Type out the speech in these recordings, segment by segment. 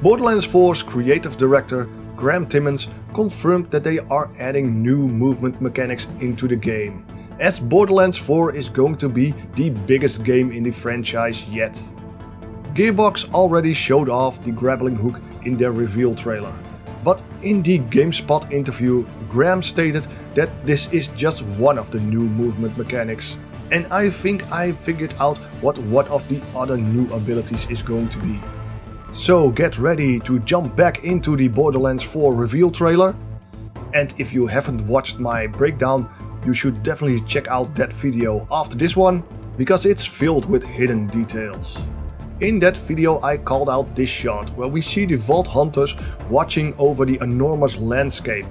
Borderlands 4's creative director Graham Timmons confirmed that they are adding new movement mechanics into the game, as Borderlands 4 is going to be the biggest game in the franchise yet. Gearbox already showed off the grappling hook in their reveal trailer, but in the GameSpot interview, Graham stated that this is just one of the new movement mechanics, and I think I figured out what one of the other new abilities is going to be. So get ready to jump back into the Borderlands 4 reveal trailer. And if you haven't watched my breakdown, you should definitely check out that video after this one, because it's filled with hidden details. In that video I called out this shot where we see the Vault Hunters watching over the enormous landscape,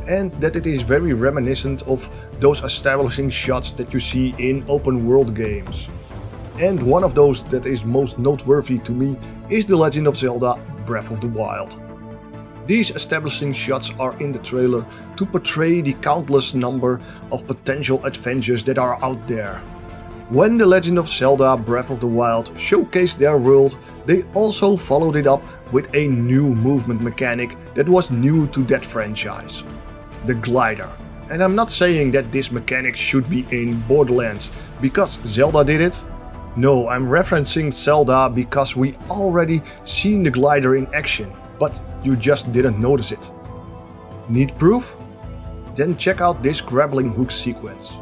and that it is very reminiscent of those establishing shots that you see in open world games. And one of those that is most noteworthy to me is The Legend of Zelda Breath of the Wild. These establishing shots are in the trailer to portray the countless number of potential adventures that are out there. When The Legend of Zelda Breath of the Wild showcased their world, they also followed it up with a new movement mechanic that was new to that franchise: the glider. And I'm not saying that this mechanic should be in Borderlands because Zelda did it. No, I'm referencing Zelda because we already seen the glider in action, but you just didn't notice it. Need proof? Then check out this grappling hook sequence.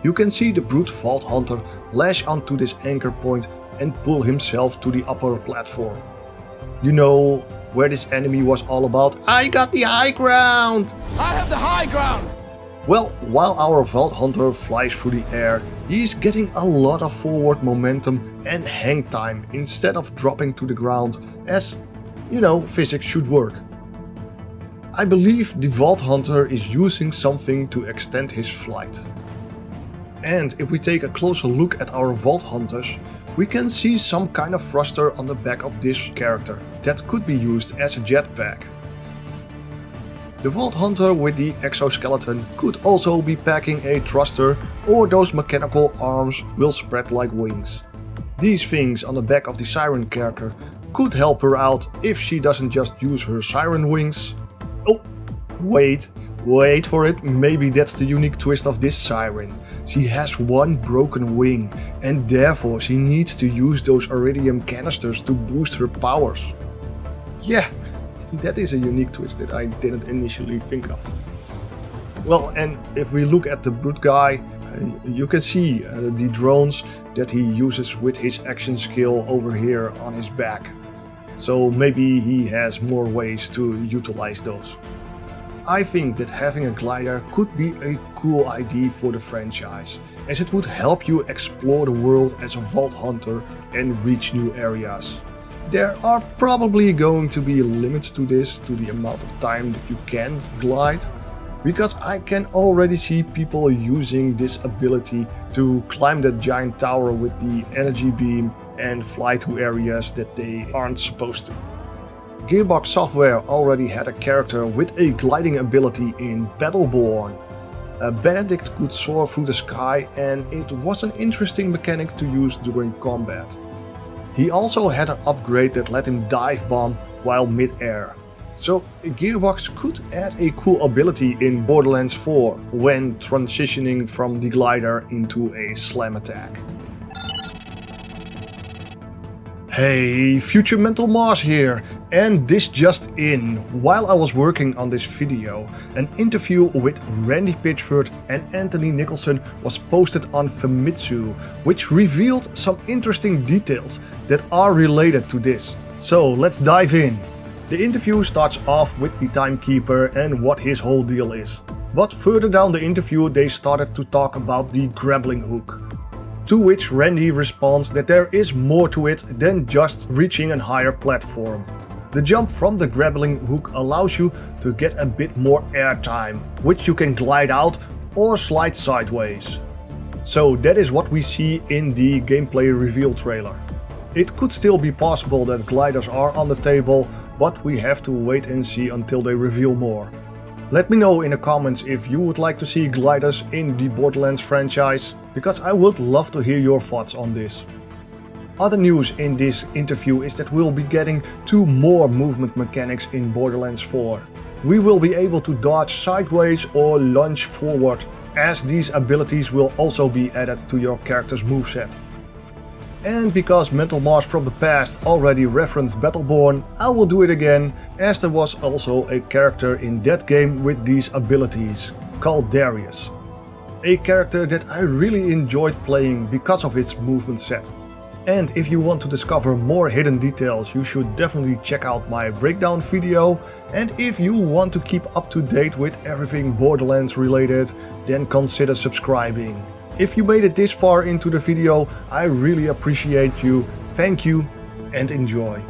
You can see the brute Vault Hunter lash onto this anchor point and pull himself to the upper platform. You know where this enemy was all about? I got the high ground! I have the high ground! Well, while our Vault Hunter flies through the air, he is getting a lot of forward momentum and hang time instead of dropping to the ground as, you know, physics should work. I believe the Vault Hunter is using something to extend his flight. And if we take a closer look at our Vault Hunters, we can see some kind of thruster on the back of this character that could be used as a jetpack. The Vault Hunter with the exoskeleton could also be packing a thruster, or those mechanical arms will spread like wings. These things on the back of the Siren character could help her out if she doesn't just use her Siren wings. Oh, wait for it, maybe that's the unique twist of this Siren. She has one broken wing and therefore she needs to use those iridium canisters to boost her powers. Yeah. That is a unique twist that I didn't initially think of. Well, and if we look at the brute guy, you can see the drones that he uses with his action skill over here on his back. So maybe he has more ways to utilize those. I think that having a glider could be a cool idea for the franchise, as it would help you explore the world as a Vault Hunter and reach new areas. There are probably going to be limits to this, to the amount of time that you can glide, because I can already see people using this ability to climb that giant tower with the energy beam and fly to areas that they aren't supposed to. Gearbox Software already had a character with a gliding ability in Battleborn. Benedict could soar through the sky, and it was an interesting mechanic to use during combat. He also had an upgrade that let him dive bomb while mid-air. So Gearbox could add a cool ability in Borderlands 4 when transitioning from the glider into a slam attack. Hey, future MentalMars here, and this just in. While I was working on this video, an interview with Randy Pitchford and Anthony Nicholson was posted on Famitsu, which revealed some interesting details that are related to this. So let's dive in. The interview starts off with the timekeeper and what his whole deal is. But further down the interview they started to talk about the grappling hook. To which Randy responds that there is more to it than just reaching a higher platform. The jump from the grappling hook allows you to get a bit more airtime, which you can glide out or slide sideways. So that is what we see in the gameplay reveal trailer. It could still be possible that gliders are on the table, but we have to wait and see until they reveal more. Let me know in the comments if you would like to see gliders in the Borderlands franchise, because I would love to hear your thoughts on this. Other news in this interview is that we'll be getting 2 more movement mechanics in Borderlands 4. We will be able to dodge sideways or lunge forward, as these abilities will also be added to your character's moveset. And because MentalMars from the past already referenced Battleborn, I will do it again, as there was also a character in that game with these abilities, called Darius. A character that I really enjoyed playing because of its movement set. And if you want to discover more hidden details, you should definitely check out my breakdown video. And if you want to keep up to date with everything Borderlands related, then consider subscribing. If you made it this far into the video, I really appreciate you. Thank you and enjoy.